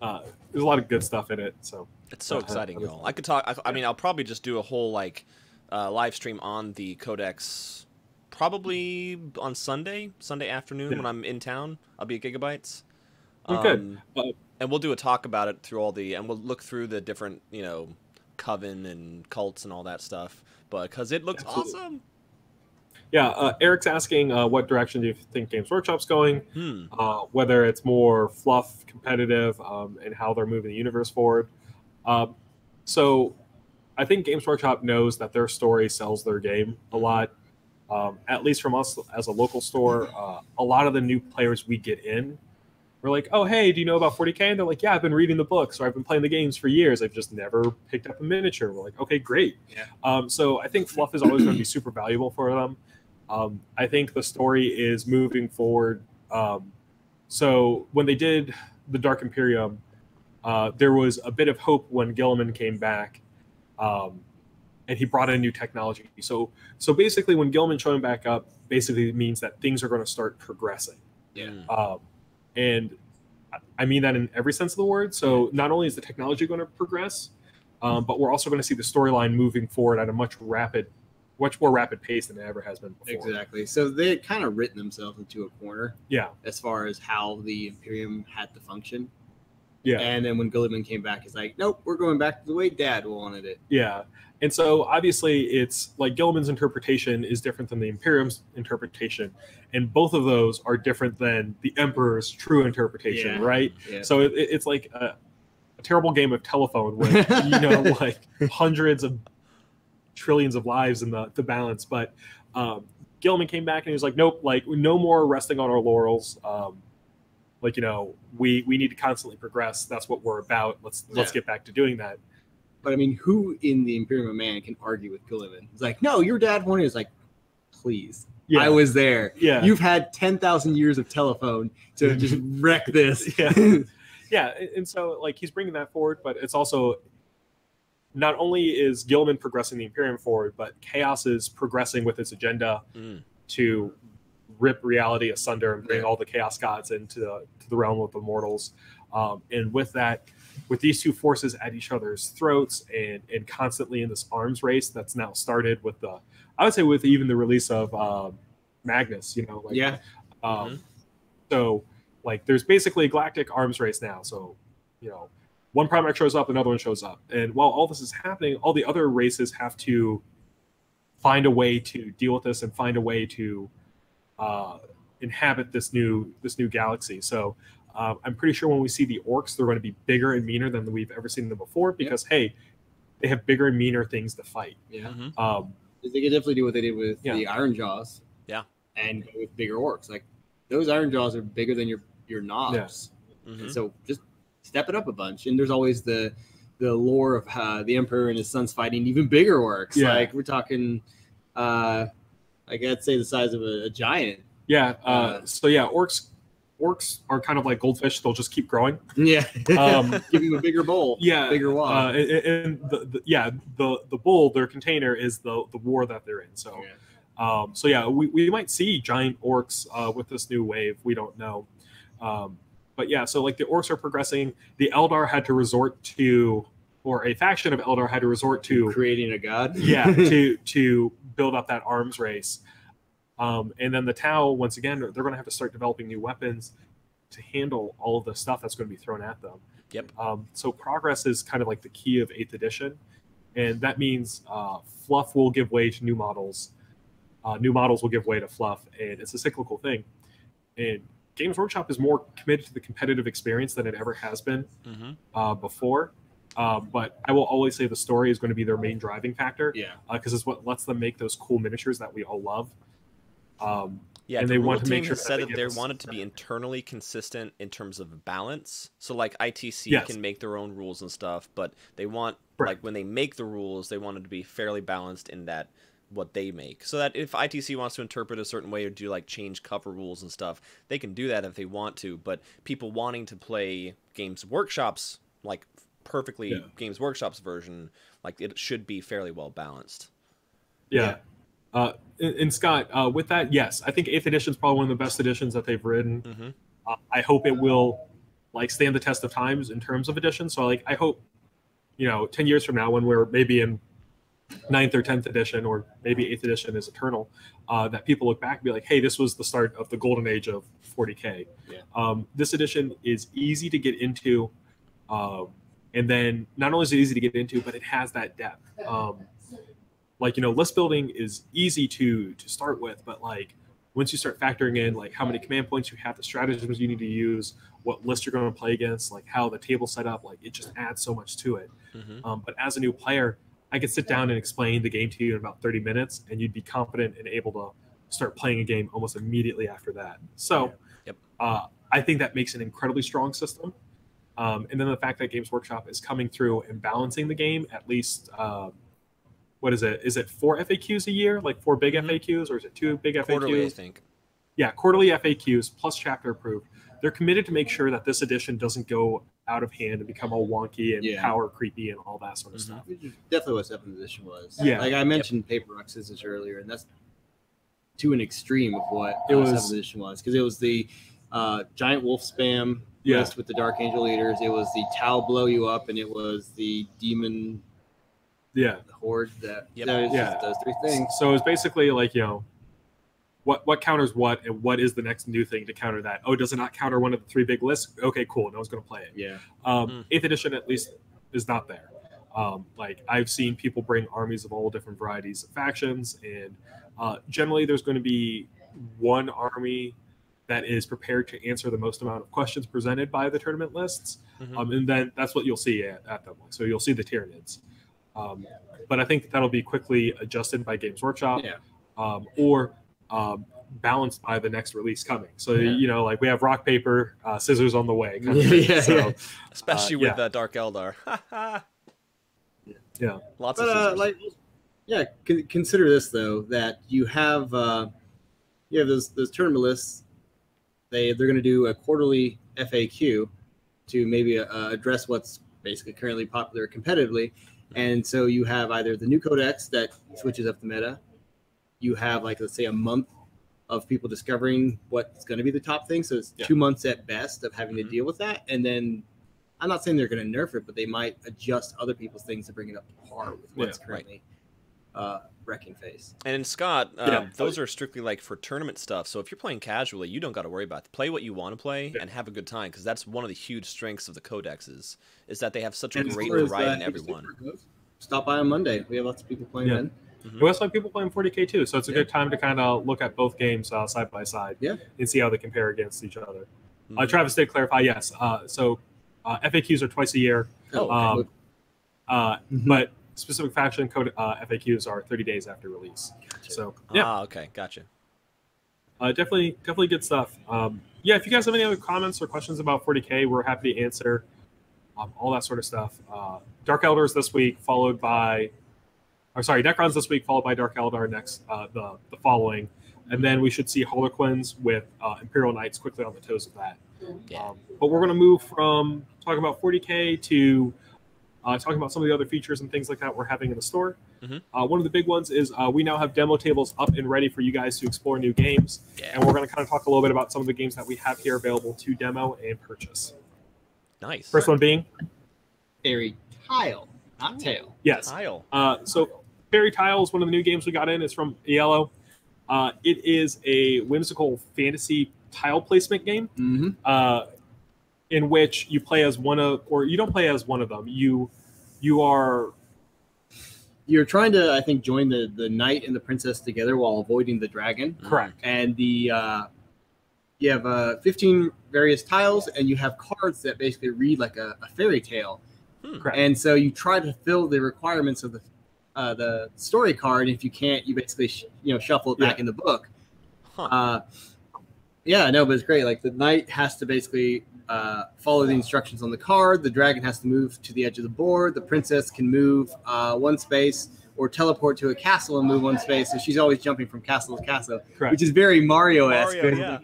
there's a lot of good stuff in it. So it's so exciting, y'all. I could talk. I mean, I'll probably just do a whole live stream on the Codex, probably on Sunday afternoon when I'm in town. I'll be at Gigabytes. Good. And we'll do a talk about it through and we'll look through the different, coven and cults and all that stuff. But because it looks awesome. Yeah, Eric's asking what direction do you think Games Workshop's going? Whether it's more fluff, competitive, and how they're moving the universe forward. So I think Games Workshop knows that their story sells their game a lot. At least from us as a local store, a lot of the new players we get in, we're like, oh, hey, do you know about 40K? And they're like, yeah, I've been reading the books, or I've been playing the games for years. I've just never picked up a miniature. We're like, okay, great. Yeah. So I think fluff is always going to be super valuable for them. I think the story is moving forward. So when they did the Dark Imperium, there was a bit of hope when Gilliman came back, and he brought in new technology. So basically, when Gilliman showing back up, basically means that things are going to start progressing. Yeah. And I mean that in every sense of the word. So not only is the technology going to progress, but we're also going to see the storyline moving forward at a much more rapid pace than it ever has been before. Exactly. So they had kind of written themselves into a corner. Yeah. As far as how the Imperium had to function. Yeah. And then when Gilliman came back, he's like, nope, we're going back to the way Dad wanted it. Yeah. And so obviously it's like Gilliman's interpretation is different than the Imperium's interpretation. And both of those are different than the Emperor's true interpretation, right? Yeah. So it's like a terrible game of telephone with, like hundreds of trillions of lives in the balance. But Gilliman came back and he was like, nope, like no more resting on our laurels. We need to constantly progress. That's what we're about. Let's get back to doing that. But I mean, who in the Imperium of Man can argue with Gilliman? It's like, no, your dad wanted it. It's like, please. Yeah. I was there. Yeah. You've had 10,000 years of telephone to just wreck this. Yeah. Yeah. And so like he's bringing that forward, but it's also not only is Gilliman progressing the Imperium forward, but Chaos is progressing with its agenda to rip reality asunder and bring all the Chaos gods into the realm of the mortals. And with that, with these two forces at each other's throats and constantly in this arms race that's now started with I would say with even the release of Magnus, So like there's basically a galactic arms race now. So, one Primarch shows up, another one shows up. And while all this is happening, all the other races have to find a way to deal with this and find a way to inhabit this new galaxy. So I'm pretty sure when we see the orcs, they're going to be bigger and meaner than we've ever seen them before because, hey, they have bigger and meaner things to fight. Yeah. They could definitely do what they did with the Iron Jaws. Yeah. And go with bigger orcs. Like, those Iron Jaws are bigger than your knobs. Yeah. And so just step it up a bunch. And there's always the lore of the Emperor and his sons fighting even bigger orcs. Yeah. Like, we're talking, I'd say the size of a giant. Yeah. Orcs are kind of like goldfish; they'll just keep growing. Yeah, give them a bigger bowl. Yeah, bigger wall. And the bowl, their container, is the war that they're in. So, we might see giant orcs with this new wave. We don't know, but yeah. So like the orcs are progressing. The Eldar had to resort to, or a faction of Eldar had to resort to creating a god. Yeah, to build up that arms race. And then the Tau, once again, they're going to have to start developing new weapons to handle all of the stuff that's going to be thrown at them. Yep. So progress is kind of like the key of 8th edition. And that means fluff will give way to new models. New models will give way to fluff. And it's a cyclical thing. And Games Workshop is more committed to the competitive experience than it ever has been before. But I will always say the story is going to be their main driving factor. Yeah. Because it's what lets them make those cool miniatures that we all love. And they want to make sure that they want it to be internally consistent in terms of balance. So like ITC can make their own rules and stuff, but they want like when they make the rules, they want it to be fairly balanced in that what they make. So that if ITC wants to interpret a certain way or do like change cover rules and stuff, they can do that if they want to. But people wanting to play Games Workshop's like perfectly Games Workshop's version, like it should be fairly well balanced. Yeah. And Scott, with that, yes, I think 8th edition is probably one of the best editions that they've written. I hope it will like stand the test of times in terms of edition. So like I hope 10 years from now when we're maybe in 9th or 10th edition, or maybe 8th edition is eternal, that people look back and be like, hey, this was the start of the golden age of 40K. This edition is easy to get into, and then not only is it easy to get into, but it has that depth. List building is easy to start with, but like once you start factoring in like how many command points you have, the stratagems you need to use, what list you're going to play against, like how the table's set up, like it just adds so much to it. But as a new player, I could sit down and explain the game to you in about 30 minutes, and you'd be confident and able to start playing a game almost immediately after that. So I think that makes an incredibly strong system. And then the fact that Games Workshop is coming through and balancing the game, at least, what is it? Is it 4 FAQs a year, like 4 big FAQs, or is it 2 big FAQs? Quarterly, I think. Yeah, quarterly FAQs plus chapter approved. They're committed to make sure that this edition doesn't go out of hand and become all wonky and power creepy and all that sort of stuff. Definitely what 7th edition was. Yeah. Like I mentioned paper rock scissors earlier, and that's to an extreme of what 7th edition was, because it was the giant wolf spam list with the Dark Angel leaders. It was the Tau blow you up, and it was the demon horde. That just those 3 things. So it was basically like, you know, what counters what, and what is the next new thing to counter that? Oh, does it not counter one of the 3 big lists? Okay, cool. No one's going to play it. Yeah. 8th edition at least is not there. Like I've seen people bring armies of all different varieties of factions, and generally there's going to be one army that is prepared to answer the most amount of questions presented by the tournament lists, and then that's what you'll see at them. So you'll see the Tyranids. But I think that'll be quickly adjusted by Games Workshop, or balanced by the next release coming. So you know, like we have rock paper scissors on the way, kind of so, especially with Dark Eldar. Lots of scissors. Consider this though, that you have those tournament lists. They're going to do a quarterly FAQ to maybe address what's basically currently popular competitively, and so you have either the new Codex that switches up the meta. You have, like, let's say a month of people discovering what's going to be the top thing. So it's 2 months at best of having to deal with that. And then I'm not saying they're going to nerf it, but they might adjust other people's things to bring it up to par with what's currently wrecking face. And Scott, those are strictly like for tournament stuff. So if you're playing casually, you don't got to worry about it. Play what you want to play and have a good time, because that's one of the huge strengths of the Codexes, is that they have such a great variety in every one. Stop by on Monday. We have lots of people playing then. We also have people playing 40K too, so it's a good time to kind of look at both games side by side and see how they compare against each other. Travis did clarify, yes. So FAQs are twice a year, but specific faction code FAQs are 30 days after release. Gotcha. So okay, gotcha. Definitely good stuff. If you guys have any other comments or questions about 40K, we're happy to answer all that sort of stuff. Dark Eldars this week, followed by. Necrons this week, followed by Dark Eldar next, the following. And then we should see Harlequins with Imperial Knights quickly on the toes of that. But we're going to move from talking about 40K to talking about some of the other features and things like that we're having in the store. One of the big ones is we now have demo tables up and ready for you guys to explore new games. And we're going to kind of talk a little bit about some of the games that we have here available to demo and purchase. Nice. First one being? Fairy Tile, not Tail. Yes. Tile. So Fairy Tile is one of the new games we got in. It's from Yellow. It is a whimsical fantasy tile placement game in which you play as one of, or you don't play as one of them. You're trying to, I think, join the knight and the princess together while avoiding the dragon. Correct. And you have 15 various tiles, and you have cards that basically read like a fairy tale. Correct. And so you try to fill the requirements of the story card. If you can't, you basically shuffle it back in the book. But it's great. Like the knight has to basically follow the instructions on the card. The dragon has to move to the edge of the board. The princess can move one space or teleport to a castle and move one space. So she's always jumping from castle to castle, which is very Mario-esque.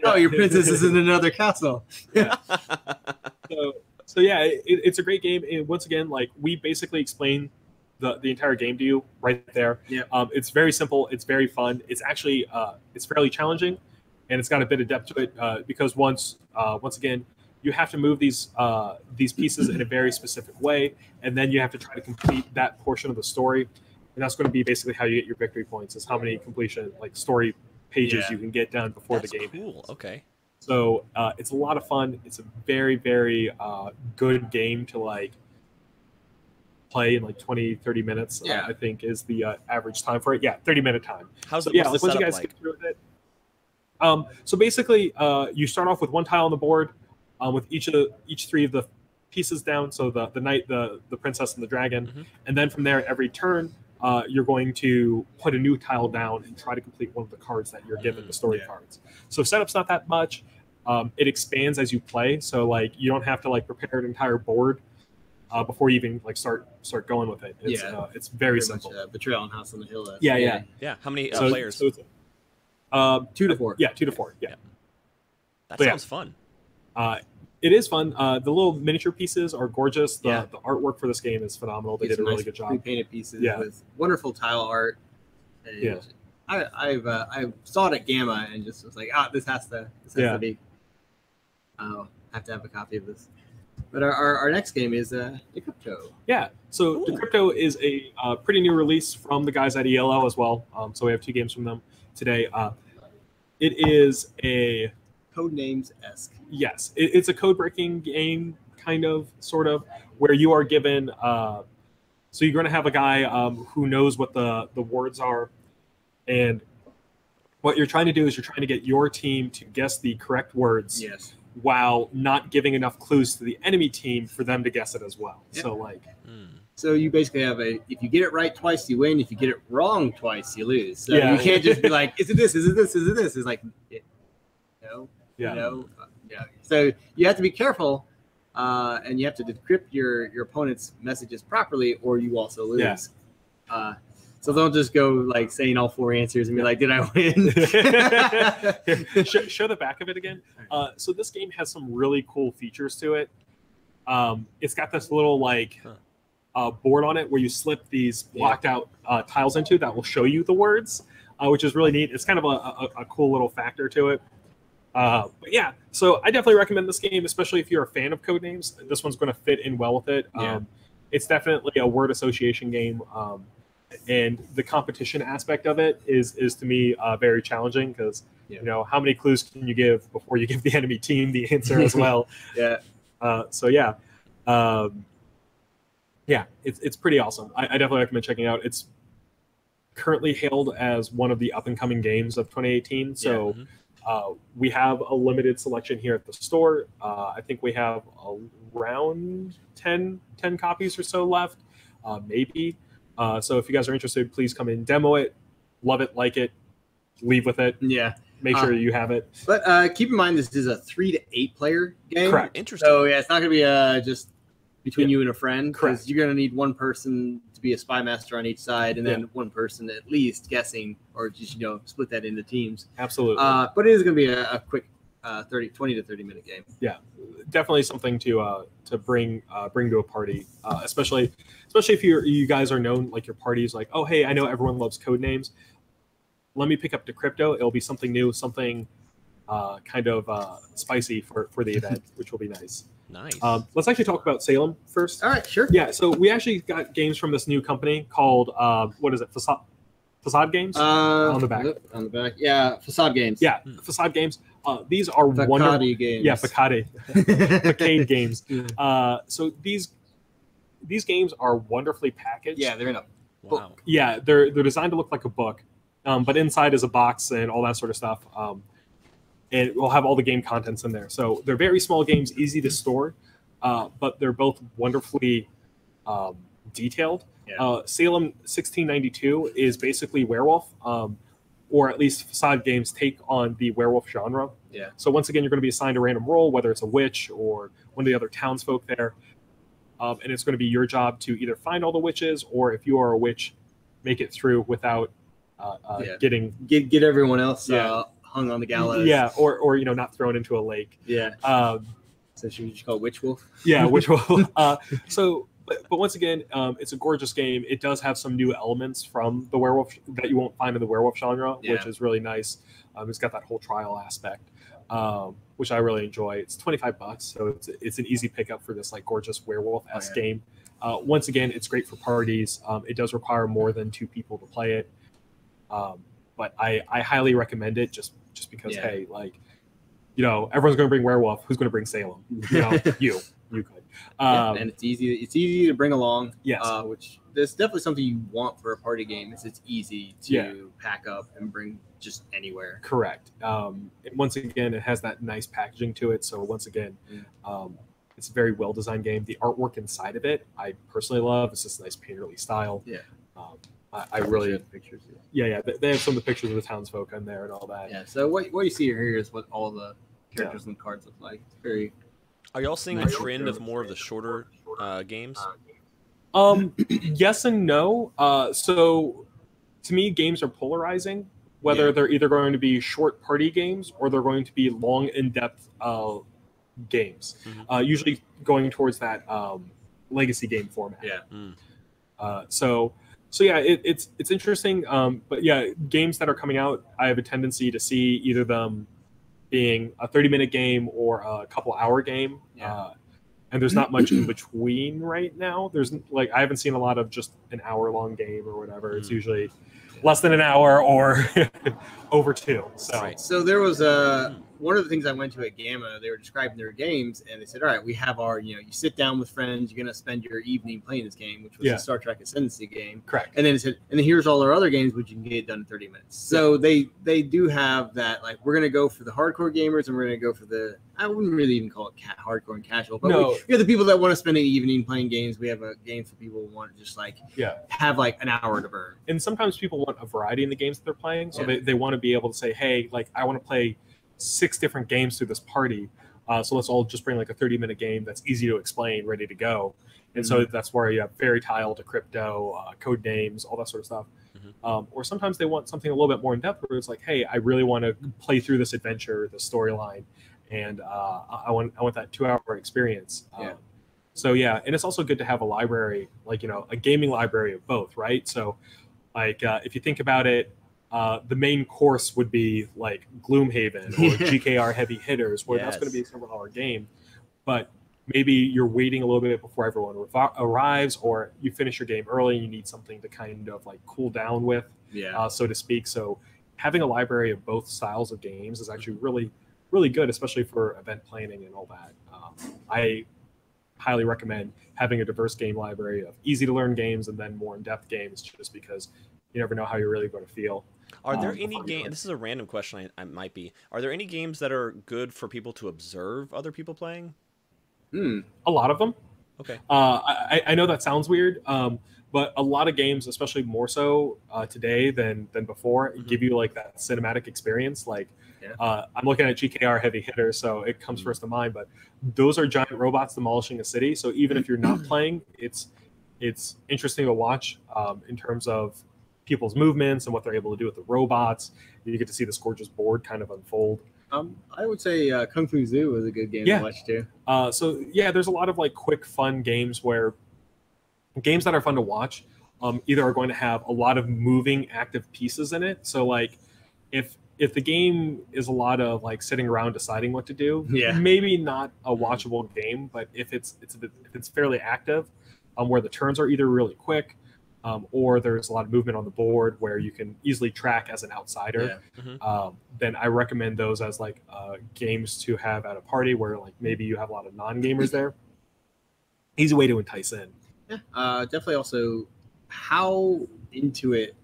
Oh, your princess is in another castle. It's a great game. And once again, like we basically explain the entire game to you right there. It's very simple. It's very fun. It's actually it's fairly challenging, and it's got a bit of depth to it because once again, you have to move these pieces in a very specific way, and then you have to try to complete that portion of the story, and that's going to be basically how you get your victory points. Is how many completion story pages you can get done before the game. Cool. Okay. So it's a lot of fun. It's a very, very good game to play in 20, 30 minutes. I think is the average time for it. 30-minute time. Once you guys get through it. So basically, you start off with one tile on the board with each three of the pieces down. So the knight, the princess, and the dragon, Mhm. and then from there, every turn, you're going to put a new tile down and try to complete one of the cards that you're given, the story cards. So setup's not that much. It expands as you play, so like you don't have to like prepare an entire board before you even like start going with it. It's very simple. Much, Betrayal on House on the Hill. Yeah. How many players? So it's, 2 to 4. Yeah, 2 to 4. Yeah. That sounds fun. It is fun. The little miniature pieces are gorgeous. The artwork for this game is phenomenal. They did a really good job. Pre-painted pieces with wonderful tile art. And I saw it at Gamma and just was like, this has to be. I'll have to have a copy of this. But our next game is Decrypto. Yeah. So Decrypto is a pretty new release from the guys at ELO as well. So we have 2 games from them today. It is a Codenames-esque. Yes, it's a code-breaking game, kind of, sort of, where you are given. So you're going to have a guy who knows what the words are, and what you're trying to do is you're trying to get your team to guess the correct words. Yes. While not giving enough clues to the enemy team for them to guess it as well. Yep. So like. So you basically have if you get it right twice, you win. If you get it wrong twice, you lose. So you can't just be like, is it this? Is it this? Is it this? It's like, no. Yeah. So you have to be careful, and you have to decrypt your opponent's messages properly, or you also lose. Yeah. So don't just go like saying all 4 answers and be like, "Did I win?" Show the back of it again. So this game has some really cool features to it. It's got this little board on it where you slip these blocked out tiles into that will show you the words, which is really neat. It's kind of a cool little factor to it. But yeah, so I definitely recommend this game, especially if you're a fan of Codenames. This one's going to fit in well with it. It's definitely a word association game, and the competition aspect of it is to me very challenging because you know how many clues can you give before you give the enemy team the answer as well. It's pretty awesome. I definitely recommend checking it out. It's currently hailed as one of the up and coming games of 2018. So. We have a limited selection here at the store. I think we have around 10 copies or so left, maybe. So if you guys are interested, please come in, demo it, love it, like it, leave with it. Yeah. Make sure you have it. But keep in mind, this is a 3 to 8 player game. Correct. Interesting. So it's not going to be just between you and a friend. Correct. You're going to need one person to be a spy master on each side, and then one person at least guessing, or just split that into teams. Absolutely. But it is going to be a quick 20 to 30 minute game. Yeah, definitely something to bring to a party, especially if you guys are known, like your party's like, oh hey, I know everyone loves Codenames. Let me pick up Decrypto. It'll be something new, something kind of spicy for the event, which will be nice. Nice. Let's actually talk about Salem first. All right, sure. Yeah, so we actually got games from this new company called what is it? Facade Games on the back. On the back, yeah, Facade Games. Yeah, Facade Games. These are wonderful games. Yeah, Facade games. So these games are wonderfully packaged. Yeah, they're in a book. Yeah, they're designed to look like a book, but inside is a box and all that sort of stuff. And we'll have all the game contents in there. So they're very small games, easy to store, but they're both wonderfully detailed. Yeah. Salem 1692 is basically werewolf, or at least Facade Games take on the werewolf genre. Yeah. So once again, you're going to be assigned a random role, whether it's a witch or one of the other townsfolk there, and it's going to be your job to either find all the witches, or if you are a witch, make it through without get everyone else hung on the gallows. Yeah, or not thrown into a lake. Yeah. So should we just call it Witch Wolf? Yeah, Witch Wolf. But once again, it's a gorgeous game. It does have some new elements from the werewolf that you won't find in the werewolf genre, which is really nice. It's got that whole trial aspect, which I really enjoy. It's $25, so it's an easy pickup for this gorgeous werewolf-esque game. Once again, it's great for parties. It does require more than 2 people to play it, but I highly recommend it just because hey, everyone's going to bring werewolf. Who's going to bring Salem? You could. And it's easy to bring along. Yes. Which there's definitely something you want for a party game. It's easy to pack up and bring just anywhere. Correct. Once again, it has that nice packaging to it. So once again, It's a very well designed game. The artwork inside of it, I personally love. It's this nice painterly style. Yeah. I really pictures. yeah. They have some of the pictures of the townsfolk in there and all that. Yeah. So what you see here is what all the characters and cards look like. It's very. Are y'all seeing a trend of more of the shorter games? Yes and no. So to me, games are polarizing. Whether they're either going to be short party games or they're going to be long, in-depth games. Usually going towards that legacy game format. Yeah. So yeah, it's interesting. But yeah, games that are coming out, I have a tendency to see either them being a 30-minute game or a couple-hour game. Yeah. And there's not much in between right now. There's like I haven't seen a lot of just an hour-long game or whatever. It's usually less than an hour or over 2. So there was one of the things I went to at Gamma. They were describing their games, and they said, "All right, we have our you sit down with friends. You're gonna spend your evening playing this game, which was the Star Trek Ascendancy game." Correct. And then it said, and then here's all our other games, which you can get done in 30 minutes. So they do have that. Like we're gonna go for the hardcore gamers, and we're gonna go for the I wouldn't really even call it hardcore and casual, but we have the people that want to spend an evening playing games. We have a game for people who want to just have like an hour to burn. And sometimes people want a variety in the games that they're playing, so they want to be able to say, hey, like I want to play 6 different games through this party, so let's all just bring like a 30-minute game that's easy to explain, ready to go. And so that's where you have Fairy Tile to Crypto, Code Names, all that sort of stuff. Or sometimes they want something a little bit more in depth, where it's like, hey, I really want to play through this adventure, the storyline, and I want that 2-hour experience. So yeah, and it's also good to have a library, like a gaming library of both, right? So like if you think about it, the main course would be like Gloomhaven or GKR Heavy Hitters, where that's going to be a several-hour game, but maybe you're waiting a little bit before everyone arrives, or you finish your game early and you need something to kind of like cool down with, so to speak. So having a library of both styles of games is actually really, really good, especially for event planning and all that. I highly recommend having a diverse game library of easy-to-learn games and then more in-depth games, just because you never know how you're really going to feel. Are there any games? This is a random question. I might be. Are there any games that are good for people to observe other people playing? A lot of them. Okay. I know that sounds weird, but a lot of games, especially more so today than before, give you like that cinematic experience. Like I'm looking at GKR Heavy Hitters, so it comes first to mind. But those are giant robots demolishing a city. So even if you're not playing, it's interesting to watch in terms of people's movements and what they're able to do with the robots. You get to see this gorgeous board kind of unfold. I would say Kung Fu Zoo was a good game to watch too. So yeah, there's a lot of like quick, fun games that are fun to watch. Either are going to have a lot of moving, active pieces in it. So like, if the game is a lot of like sitting around deciding what to do, maybe not a watchable game. But if it's fairly active, where the turns are either really quick, or there's a lot of movement on the board where you can easily track as an outsider, then I recommend those as like games to have at a party where like maybe you have a lot of non-gamers there. Easy way to entice in. Definitely also how into it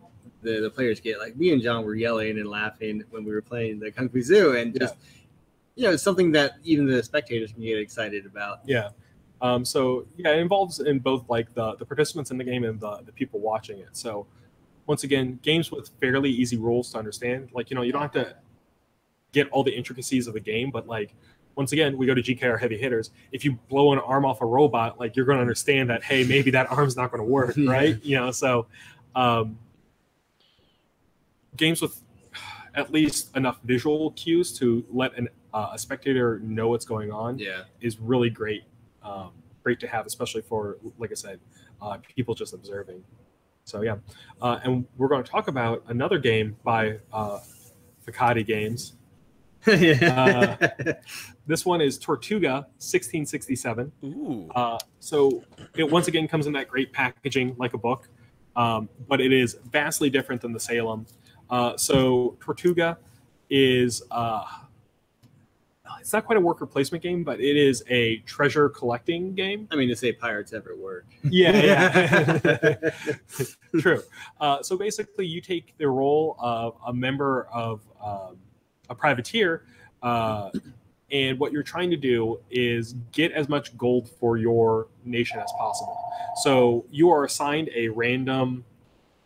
the players get. Like me and John were yelling and laughing when we were playing the Kung Fu Zoo, and just it's something that even the spectators can get excited about. So yeah, it involves in both like the participants in the game and the people watching it. So once again, games with fairly easy rules to understand. Like, you don't have to get all the intricacies of the game, but like, once again, we go to GKR Heavy Hitters. If you blow an arm off a robot, like you're going to understand that, hey, maybe that arm's not going to work, right? So games with at least enough visual cues to let a spectator know what's going on is really great. Great to have, especially for, like I said, people just observing. So yeah, and we're going to talk about another game by Ficati Games. This one is Tortuga 1667. Ooh. So it once again comes in that great packaging like a book, but it is vastly different than the Salem. So Tortuga is it's not quite a worker placement game, but it is a treasure collecting game. I mean, to say pirates ever work. Yeah. True. So basically, you take the role of a member of a privateer And what you're trying to do is get as much gold for your nation as possible. So you are assigned a random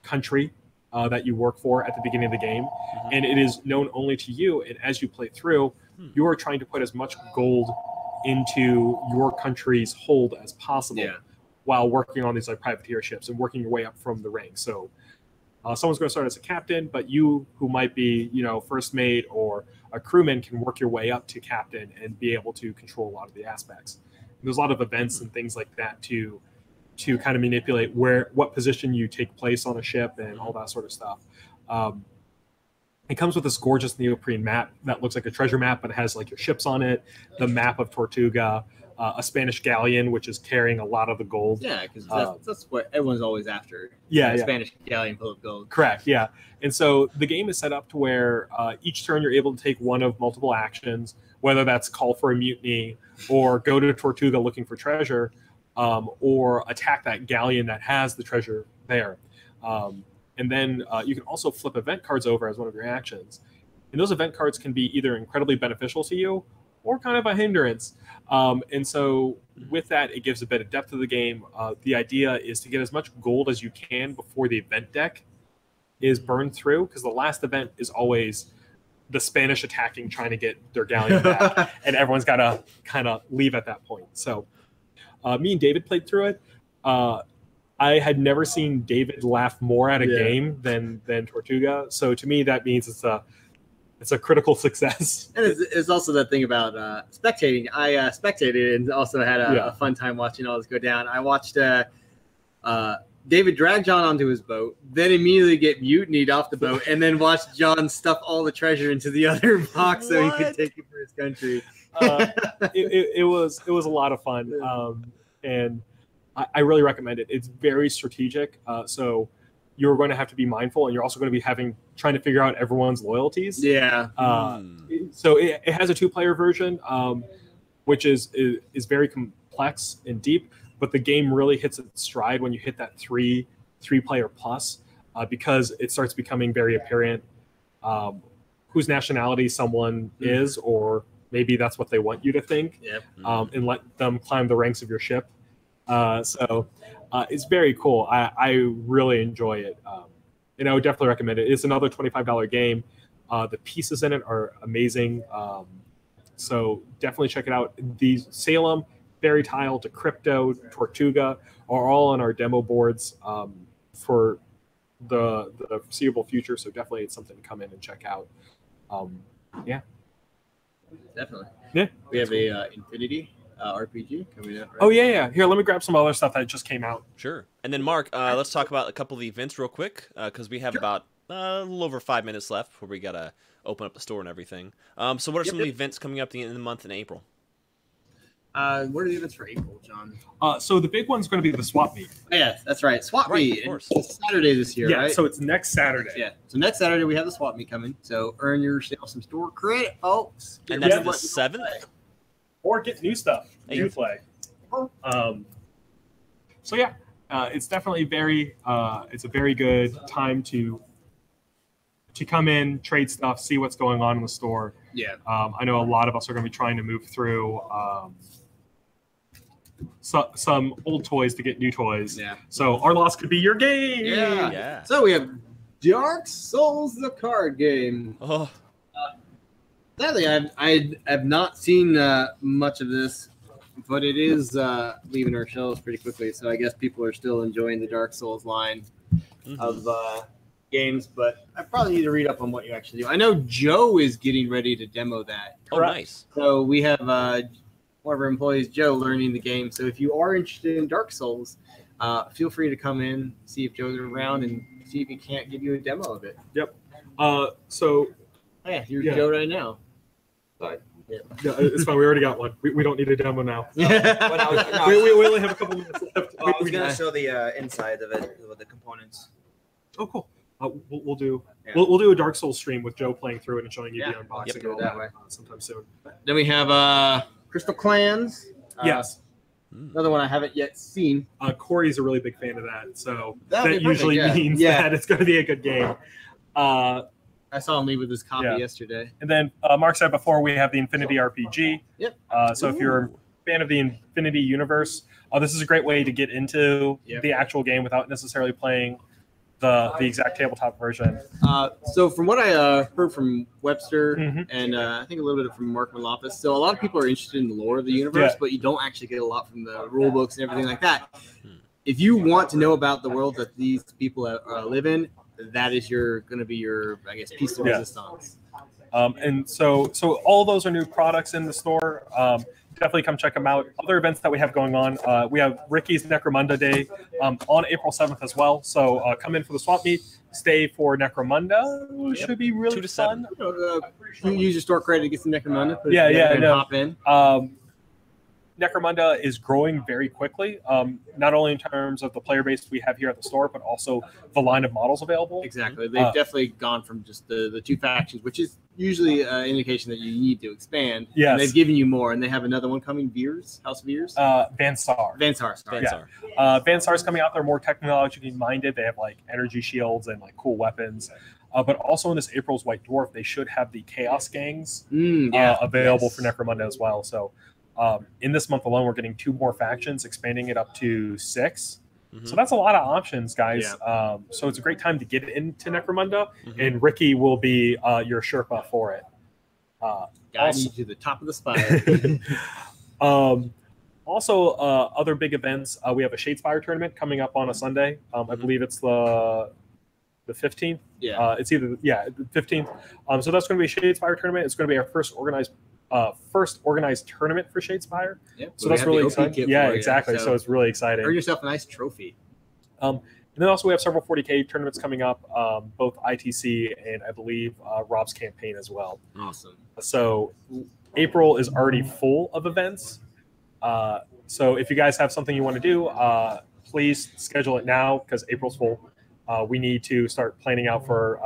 country that you work for at the beginning of the game, and it is known only to you. And as you play through, you are trying to put as much gold into your country's hold as possible, while working on these like privateer ships and working your way up from the ranks. So someone's going to start as a captain, but you, who might be, first mate or a crewman, can work your way up to captain and be able to control a lot of the aspects. And there's a lot of events and things like that to kind of manipulate what position you take place on a ship and all that sort of stuff. It comes with this gorgeous neoprene map that looks like a treasure map, but it has like your ships on it, the map of Tortuga, a Spanish galleon, which is carrying a lot of the gold. Yeah, because that's what everyone's always after. Yeah, Spanish galleon full of gold. Correct, yeah. And so the game is set up to where each turn you're able to take one of multiple actions, whether that's call for a mutiny or go to Tortuga looking for treasure, or attack that galleon that has the treasure there. And then you can also flip event cards over as one of your actions. And those event cards can be either incredibly beneficial to you or kind of a hindrance. And so with that, it gives a bit of depth to the game. The idea is to get as much gold as you can before the event deck is burned through, because the last event is always the Spanish attacking, trying to get their galleon back, and everyone's got to kind of leave at that point. So me and David played through it. I had never seen David laugh more at a game than Tortuga. So to me, that means it's a critical success. And it's also that thing about spectating. I spectated and also had a fun time watching all this go down. I watched David drag John onto his boat, then immediately get mutinied off the boat, and then watch John stuff all the treasure into the other box so he could take it for his country. It was a lot of fun, and I really recommend it. It's very strategic, so you're going to have to be mindful, and you're also going to be trying to figure out everyone's loyalties. Yeah. So it has a 2-player version, which is very complex and deep, but the game really hits its stride when you hit that three-player plus, because it starts becoming very apparent whose nationality someone is, or maybe that's what they want you to think, and let them climb the ranks of your ship. So it's very cool. I really enjoy it. And I would definitely recommend it. It's another $25 game. The pieces in it are amazing. So definitely check it out. These Salem, Fairy Tile, Decrypto, Tortuga are all on our demo boards for the foreseeable future. So definitely it's something to come in and check out. Definitely. Yeah. We have a Infinity RPG coming out. Right? Oh yeah. Here, let me grab some other stuff that just came out. Sure. And then Mark, let's talk about a couple of the events real quick, because we have about a little over 5 minutes left before we gotta open up the store and everything. So what are some of the events coming up at the end of the month in April? What are the events for April, John? So the big one's going to be the swap meet. Oh, yeah, that's right. Swap meet. Of course. It's Saturday this year, right? So it's next Saturday. Yeah. So next Saturday we have the swap meet coming. So earn yourself some store credit, folks. And that's the 7th? Or get new stuff. New play. So yeah, it's definitely it's a very good time to come in, trade stuff, see what's going on in the store. Yeah. I know a lot of us are going to be trying to move through some old toys to get new toys. Yeah. So our loss could be your game. Yeah. So we have Dark Souls, the card game. Oh. Sadly, I have not seen much of this, but it is leaving our shelves pretty quickly. So I guess people are still enjoying the Dark Souls line of games. But I probably need to read up on what you actually do. I know Joe is getting ready to demo that. Oh, nice. So we have one of our employees, Joe, learning the game. So if you are interested in Dark Souls, feel free to come in, see if Joe's around, and see if he can't give you a demo of it. Yep. You're Joe right now. Yeah, it's fine. We already got one. We don't need a demo now. No. We only have a couple minutes left. I was going to show the inside of it with the components. Oh, cool. We'll do we'll do a Dark Souls stream with Joe playing through it and showing you the unboxing and all that sometime soon. Then we have Crystal Clans. Yes. Another one I haven't yet seen. Corey's a really big fan of that, so That'll that be perfect, usually means that it's going to be a good game. I saw him leave with his copy yesterday. And then Mark said before, we have the Infinity RPG. Yep. So if you're a fan of the Infinity universe, this is a great way to get into the actual game without necessarily playing the exact tabletop version. So from what I heard from Webster and I think a little bit from Mark Malofis, so a lot of people are interested in the lore of the universe, but you don't actually get a lot from the rule books and everything like that. If you want to know about the world that these people live in, that is going to be your, I guess, piece of resistance. And so all those are new products in the store. Definitely come check them out. Other events that we have going on, we have Ricky's Necromunda Day on April 7th as well. So come in for the swap meet, stay for Necromunda. Should be really 2 to 7. fun. Use your store credit to get some Necromunda. Hop in. Necromunda is growing very quickly, not only in terms of the player base we have here at the store, but also the line of models available. Exactly. They've definitely gone from just the 2 factions, which is usually an indication that you need to expand. Yes. And they've given you more, and they have another one coming, House of Veers? Vansar. Vansar Vansar's coming out. They're more technologically minded. They have like energy shields and like cool weapons. But also in this April's White Dwarf, they should have the Chaos Gangs available for Necromunda as well. So in this month alone, we're getting 2 more factions, expanding it up to 6. So that's a lot of options, guys. So it's a great time to get into Necromunda, and Ricky will be your Sherpa for it. Guide you to the top of the spire. Also, other big events. We have a Shadespire tournament coming up on a Sunday. I believe it's the 15th. It's either the 15th. So that's going to be a Shadespire tournament. It's going to be our first organized tournament for Shadespire. So that's really exciting. Exactly. So it's really exciting. Earn yourself a nice trophy. And then also we have several 40K tournaments coming up, both ITC and I believe Rob's campaign as well. Awesome. So April is already full of events. So if you guys have something you want to do, please schedule it now because April's full. We need to start planning out for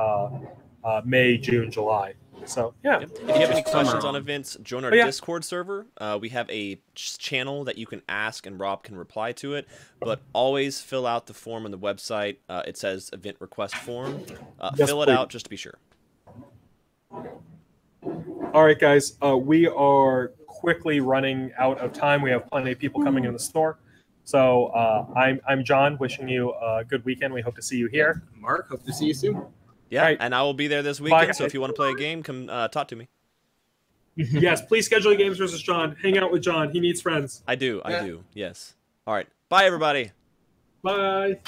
May, June, July. So, If you have any questions on events, join our Discord server. We have a channel that you can ask and Rob can reply to it. But always fill out the form on the website. It says event request form. Fill it out just to be sure. All right, guys. We are quickly running out of time. We have plenty of people coming in the store. So I'm John, wishing you a good weekend. We hope to see you here. Mark, hope to see you soon. Yeah, right. And I will be there this weekend, so if you want to play a game, come talk to me. Yes, please schedule your games versus John. Hang out with John. He needs friends. I do, yes. All right. Bye, everybody. Bye.